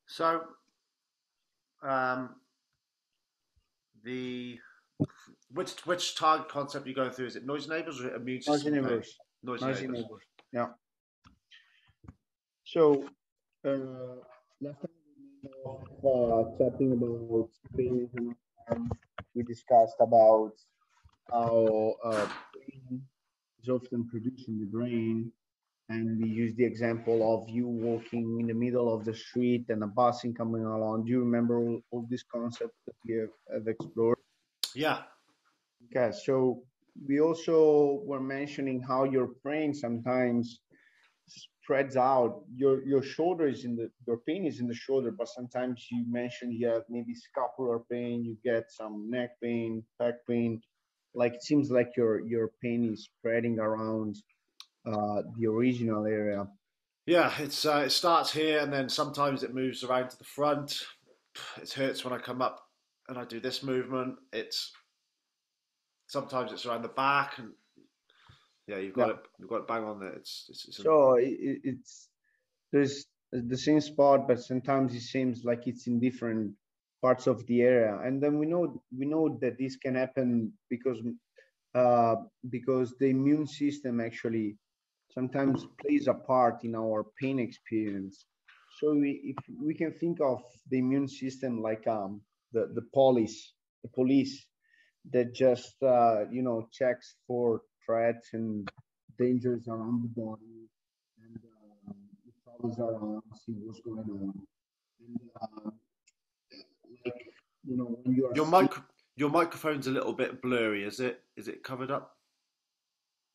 So, um, the which target concept are you going through? Is it noise neighbors or immune Noisy system pain? neighbors. Noise Noisy neighbors. neighbors. Yeah. So, uh, last time chatting about pain and harm, we discussed about how pain is often produced in the brain, and we used the example of you walking in the middle of the street and a bus coming along. Do you remember all these concepts that we have explored? Yeah, Okay, so we also were mentioning how your brain sometimes spreads out. Your shoulder is in the your pain is in the shoulder, but sometimes you mentioned you have maybe scapular pain, you get some neck pain, back pain. Like it seems like your pain is spreading around the original area. yeah. It starts here and then sometimes it moves around to the front. It hurts when I come up and I do this movement. It's sometimes it's around the back and yeah, you've got Yeah. it. You've got it bang on there. It's So it's there's the same spot, but sometimes it seems like it's in different parts of the area. And then we know that this can happen uh, because the immune system actually sometimes plays a part in our pain experience. So if we can think of the immune system like the police that just checks for threats and dangers around the body, and it travels around, see what's going on, and like when you are your sick. mic your microphone's a little bit blurry. Is it? Is it covered up?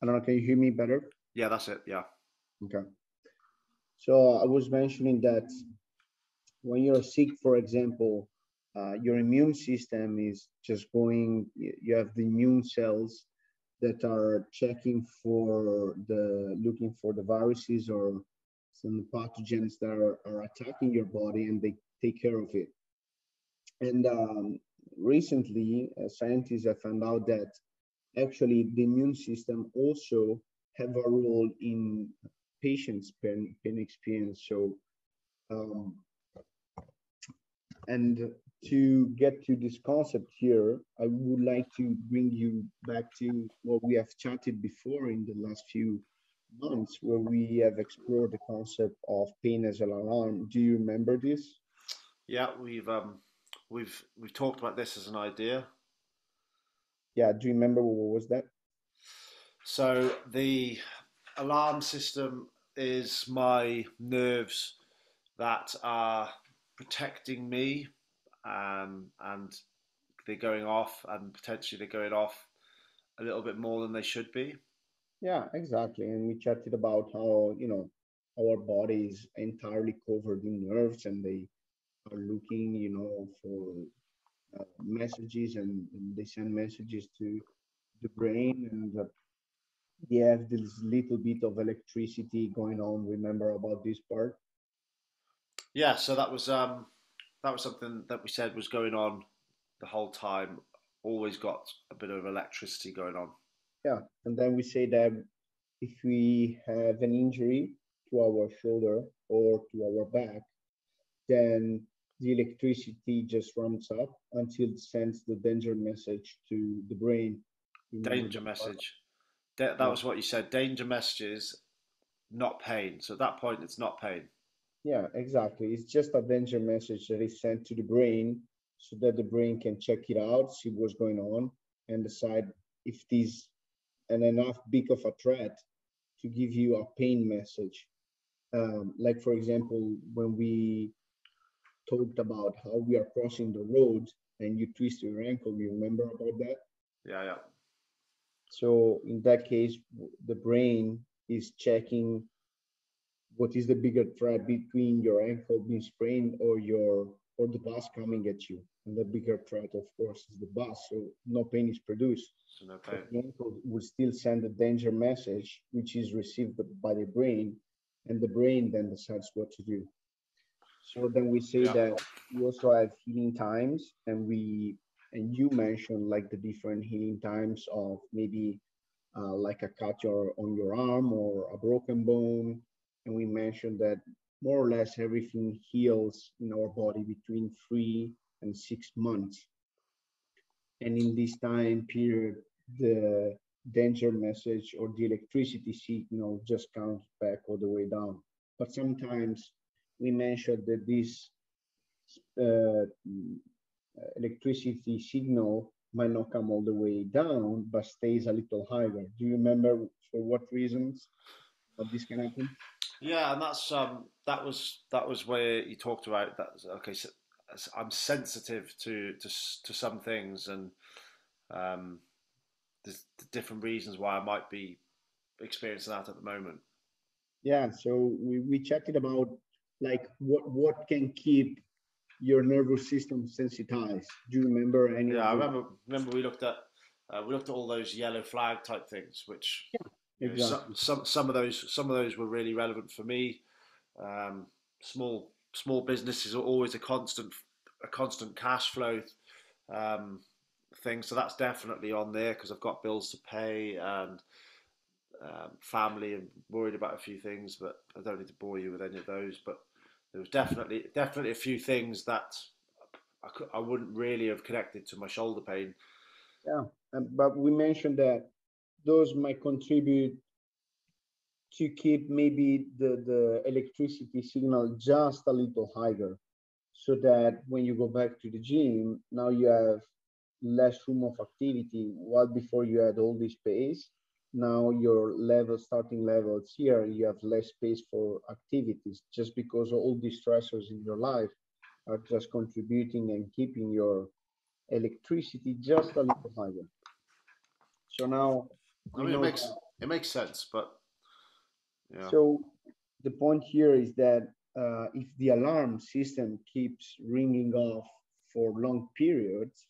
I don't know. Can you hear me better? Yeah, that's it. Yeah. Okay. So I was mentioning that when you're sick, for example, your immune system is just going, you have the immune cells that are checking for looking for the viruses or some pathogens that are attacking your body, and they take care of it. And recently, scientists have found out that actually the immune system also have a role in patients' pain experience. So um, And to get to this concept here, I would like to bring you back to what we have chatted before in the last few months, where we have explored the concept of pain as an alarm. Do you remember this? Yeah, we've talked about this as an idea. Yeah, do you remember what was that? So the alarm system is my nerves that are protecting me, and they're going off, and potentially they're going off a little bit more than they should be. Yeah, exactly. And we chatted about how, our body is entirely covered in nerves, and they are looking, for messages, and they send messages to the brain, and they have this little bit of electricity going on. Remember about this part? Yeah, so that was something that we said was going on the whole time. Always got a bit of electricity going on. Yeah. And then we say that if we have an injury to our shoulder or to our back, then the electricity just ramps up until it sends the danger message to the brain. Remember Danger that part? message. That Yeah. was what you said. Danger messages, not pain. So at that point, it's not pain. Yeah, exactly. It's just a danger message that is sent to the brain so that the brain can check it out, see what's going on, and decide if it is an enough big of a threat to give you a pain message. Like, for example, when we talked about how we are crossing the road and you twist your ankle, you remember about that? Yeah, yeah. So, in that case, the brain is checking what is the bigger threat between your ankle being sprained or the bus coming at you. And the bigger threat, of course, is the bus, so no pain is produced, So no but pain. the ankle will still send a danger message, which is received by the brain, and the brain then decides what to do. So then we say Yeah. that we also have healing times, and you mentioned like the different healing times of maybe like a cut on your arm or a broken bone. And we mentioned that more or less everything heals in our body between 3 and 6 months. And in this time period, the danger message or the electricity signal just comes back all the way down. But sometimes we mentioned that this uh, electricity signal might not come all the way down, but stays a little higher. Do you remember for what reasons that this can happen? Yeah, and that was where you talked about that. Okay, so I'm sensitive to some things, and um, there's different reasons why I might be experiencing that at the moment. Yeah, so we checked it about like what can keep your nervous system sensitized. Do you remember any Yeah, of I the? remember we looked at all those yellow flag type things, which Exactly. some of those were really relevant for me. Um, small business is always a constant cash flow um, thing, so that's definitely on there because I've got bills to pay and family and worried about a few things. But I don't need to bore you with any of those. But there was definitely a few things that I wouldn't really have connected to my shoulder pain. Yeah, but we mentioned that those might contribute to keep maybe the electricity signal just a little higher, so that when you go back to the gym, now you have less room of activity. While before you had all this space, now your level, starting levels here, you have less space for activities just because all these stressors in your life are just contributing and keeping your electricity just a little higher. So now I we mean, it know makes that. it makes sense, but yeah. So the point here is that if the alarm system keeps ringing off for long periods,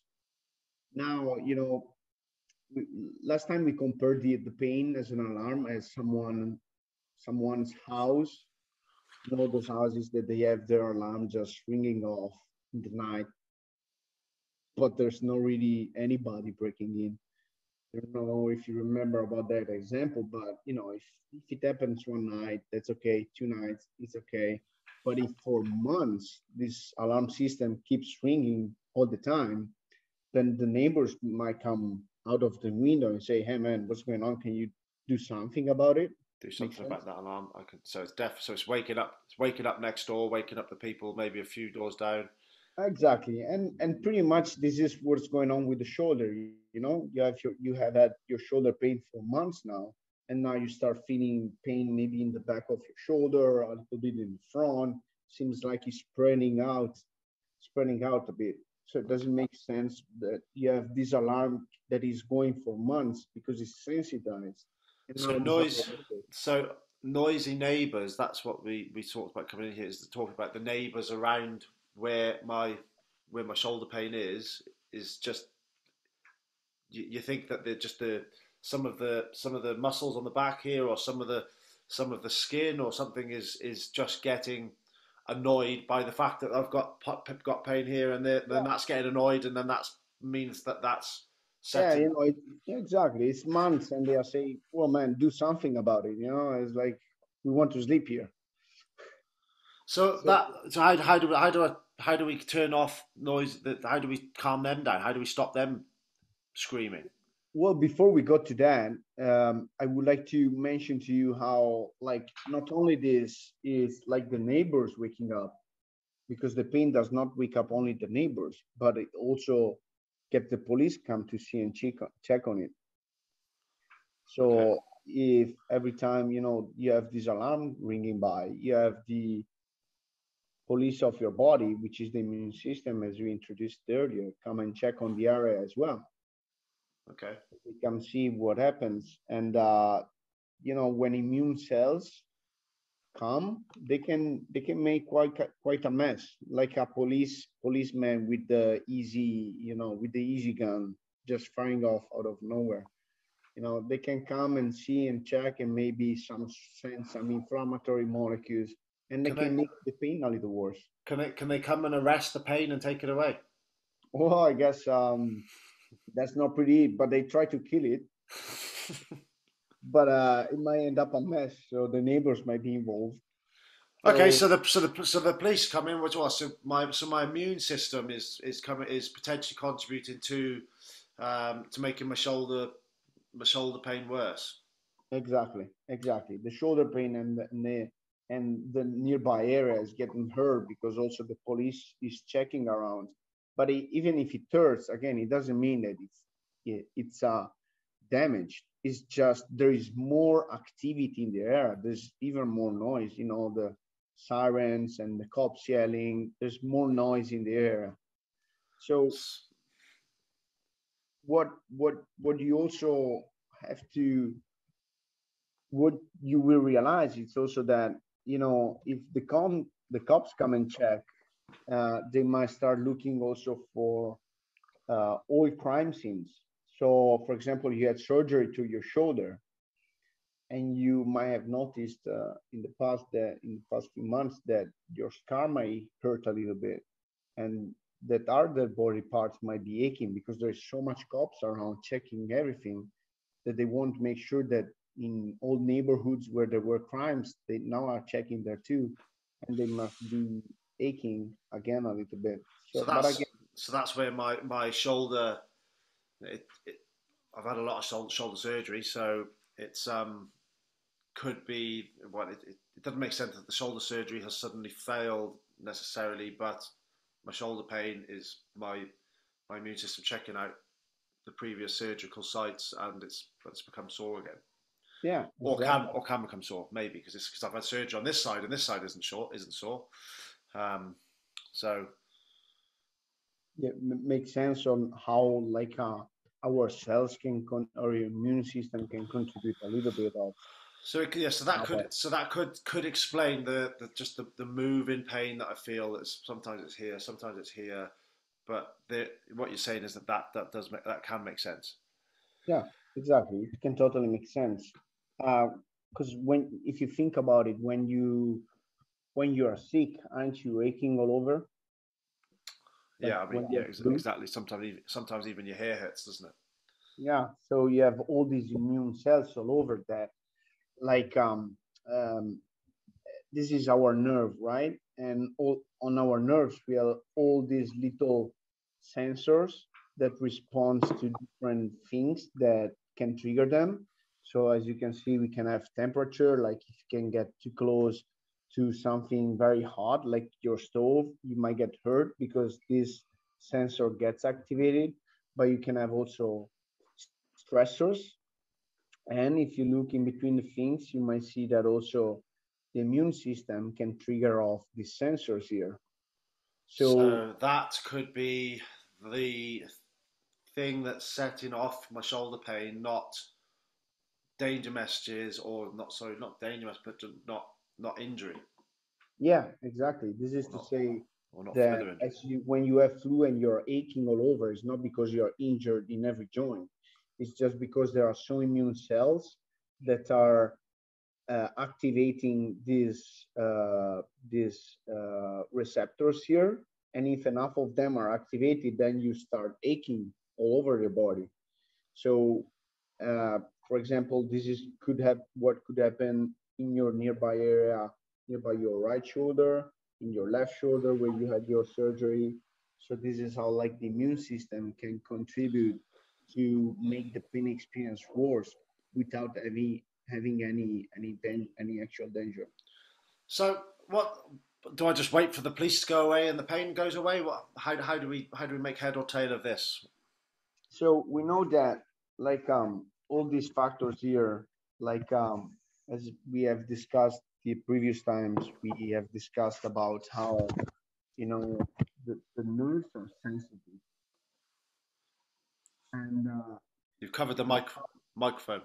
now, we, last time we compared the pain as an alarm as someone's house. Those houses that they have their alarm just ringing off in the night, but there's no really anybody breaking in. I don't know if you remember about that example, but if it happens one night, that's okay. 2 nights, it's okay. But if for months this alarm system keeps ringing all the time, then the neighbors might come out of the window and say, "Hey man, what's going on? Can you do something about it?" Do Makes something about sense? that alarm. I can. So it's deaf. So it's waking up next door, waking up the people maybe a few doors down. Exactly, and pretty much this is what's going on with the shoulder. You have had your shoulder pain for months now, and now you start feeling pain maybe in the back of your shoulder, a little bit in the front. Seems like it's spreading out a bit. So it doesn't make sense that you have this alarm that is going for months because it's sensitized, and So now this other noise. So noisy neighbours. That's what we talked about coming in here. Is to talk about the neighbours around where my shoulder pain is just you think that they're just some of the muscles on the back here, or some of the skin, or something is just getting annoyed by the fact that I've got pain here, and then yeah. that's getting annoyed, and then that means that's Yeah, setting. yeah, exactly. It's months, and they are saying, "Well, man, do something about it." It's like we want to sleep here. So So, that so how do we turn off noise? How do we calm them down? How do we stop them screaming? well, before we go to that, I would like to mention to you how, like, not only this is like the neighbors waking up, because the pain does not wake up only the neighbors, but it also get the police come to see and check on it. Okay. So if every time you have this alarm ringing by, you have the police of your body, which is the immune system, as we introduced earlier, come and check on the area as well. Okay. We can see what happens, and when immune cells come, they can make quite a mess, like a policeman with the easy gun, just firing off out of nowhere. They can come and see and check, and maybe send some inflammatory molecules, and they Can they can make the pain a little worse. can they come and arrest the pain and take it away? Well, I guess that's not pretty, but they try to kill it, but it might end up a mess. So the neighbors might be involved. Okay, So so the police come in. Which was so my immune system is potentially contributing to making my shoulder pain worse. exactly. The shoulder pain and the nearby area is getting hurt because also the police is checking around. But even if it hurts, again, it doesn't mean that it's damaged. It's just there is more activity in the air. There's even more noise. The sirens and the cops yelling. There's more noise in the air. So what you also have to what you will realize is also that if the cops come and check, they might start looking also for old crime scenes. So for example, you had surgery to your shoulder, and you might have noticed in the past few months that your scar might hurt a little bit, and that other body parts might be aching because there's so much cops around checking everything, that they want to make sure that in all neighborhoods where there were crimes, they now are checking there too, and they must be aching again a little bit. So So, but that's again, so that's where my shoulder. I've had a lot of shoulder surgery, so it's could be well. It doesn't make sense that the shoulder surgery has suddenly failed necessarily, but my shoulder pain is my immune system checking out the previous surgical sites, and it's become sore again, yeah, or exactly. can become sore maybe because I've had surgery on this side and this side isn't sore. Um, so Yeah, makes sense on how like our cells our immune system can contribute a little bit of yeah, so that our. could explain the just the move in pain that I feel. That sometimes it's here, but what you're saying is that can make sense. Yeah, exactly. It can totally make sense. Because if you think about it, when you are sick, aren't you aching all over? Like Yeah, I mean, when you yeah, have flu? exactly. Sometimes even your hair hurts, doesn't it? Yeah. So you have all these immune cells all over that. Like um, this is our nerve, right? And all on our nerves, we have all these little sensors that responds to different things that can trigger them. So as you can see, we can have temperature, like if you can get too close to something very hot, like your stove, you might get hurt because this sensor gets activated. But you can have also stressors, and if you look in between the things, you might see that also the immune system can trigger off these sensors here. So So that could be the thing that's setting off my shoulder pain, not danger messages, or not sorry, not danger messages, but not injury, yeah, exactly. This is or to not say or not that further injury. when you have flu and you're aching all over, it's not because you're injured in every joint. It's just because there are so immune cells that are activating these receptors here, and if enough of them are activated, then you start aching all over your body. So, uh, for example, this is could have what could happen in your nearby area, nearby your right shoulder, in your left shoulder where you had your surgery. So this is how like the immune system can contribute to make the pain experience worse without having any actual danger. So what do I just wait for the police to go away and the pain goes away? How do we make head or tail of this? So we know that like all these factors here, like as we have discussed the previous times, we have discussed about how you know the nerves are sensitive, and You've covered the the microphone.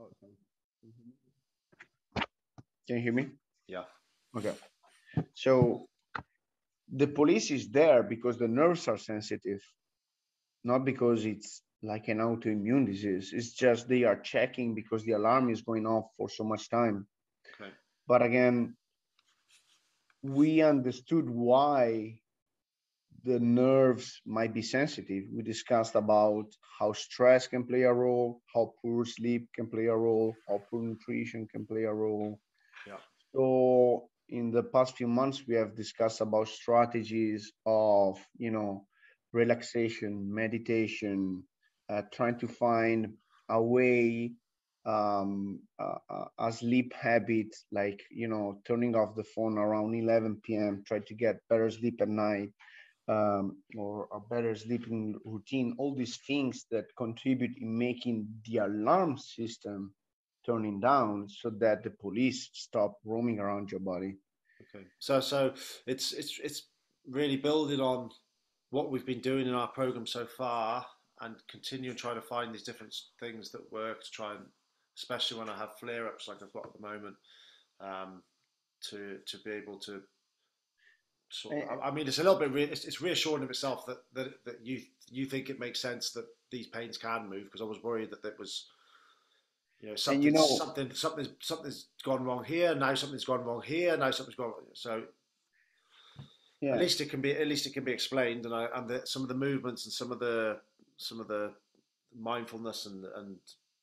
oh, sorry. Can you hear me? Yeah. Okay. So the police is there because the nerves are sensitive, not because it's like an autoimmune disease. It's just they are checking because the alarm is going off for so much time. Okay. But again, we understood why the nerves might be sensitive. We discussed about how stress can play a role, how poor sleep can play a role, how poor nutrition can play a role. Yeah. So in the past few months we have discussed about strategies of, relaxation, meditation, trying to find a way, a sleep habit, like, turning off the phone around 11 p.m., try to get better sleep at night, or a better sleeping routine, all these things that contribute in making the alarm system turning down so that the police stop roaming around your body. Okay. So it's really building on what we've been doing in our program so far, and continue trying to find these different things that work to try and, especially when I have flare ups like I've got at the moment, um, to be able to sort of, And, I mean, it's a little bit it's reassuring of itself that you think it makes sense that these pains can move, because I was worried that it was, and something's gone wrong here, now something's gone wrong here, now something's gone wrong. So at yeah, least it can be explained, and some of the movements and some of the mindfulness and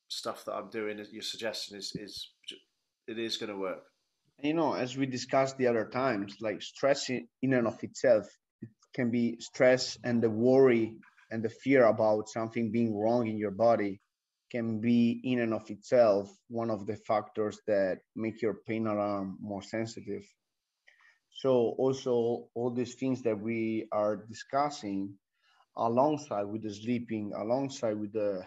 stuff that I'm doing, your suggestion is it is going to work. as we discussed the other times, like stress in and of itself, it can be stress and the worry and the fear about something being wrong in your body can be in and of itself one of the factors that make your pain alarm more sensitive. So also all these things that we are discussing alongside with the sleeping, alongside with the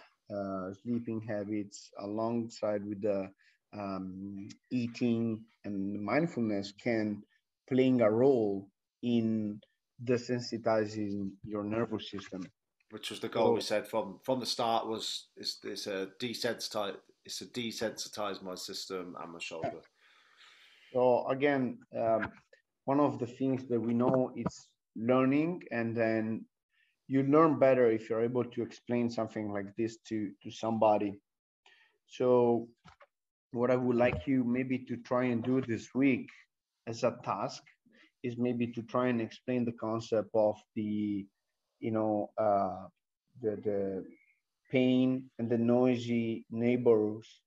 sleeping habits, alongside with the eating and mindfulness can playing a role in desensitizing your nervous system. Which was the goal we So, said from the start, was it's a desensitize it's to desensitize my system and my shoulder. so again, one of the things that we know is learning, and then you learn better if you're able to explain something like this to somebody. So what I would like you maybe to try and do this week as a task is maybe to try and explain the concept of you know, uh, the pain and the noisy neighbors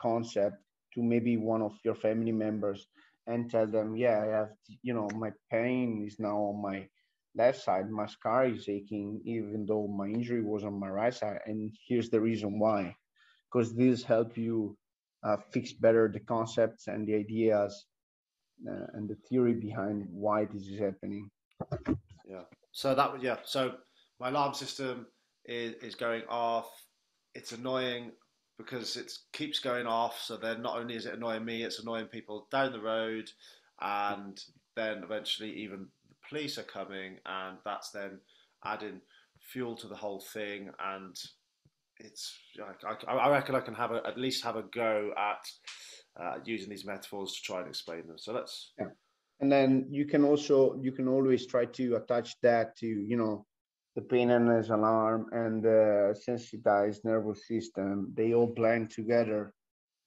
concept to maybe one of your family members and tell them, yeah, I have, my pain is now on my left side, my scar is aching, even though my injury was on my right side, and here's the reason why. Because this help you fix better the concepts and the ideas and the theory behind why this is happening. Yeah. So my alarm system is going off. It's annoying because it keeps going off. So then not only is it annoying me, it's annoying people down the road, and then eventually even the police are coming, and that's then adding fuel to the whole thing. And it's I reckon I can at least have a go at using these metaphors to try and explain them. So let's. Yeah. And then you can always try to attach that to the pain and alarm and the sensitized nervous system. They all blend together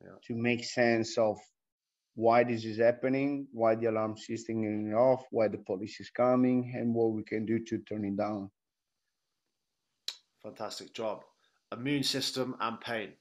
Yeah. to make sense of why this is happening, why the alarm system is going off, why the police is coming, and what we can do to turn it down. Fantastic job. Immune system and pain.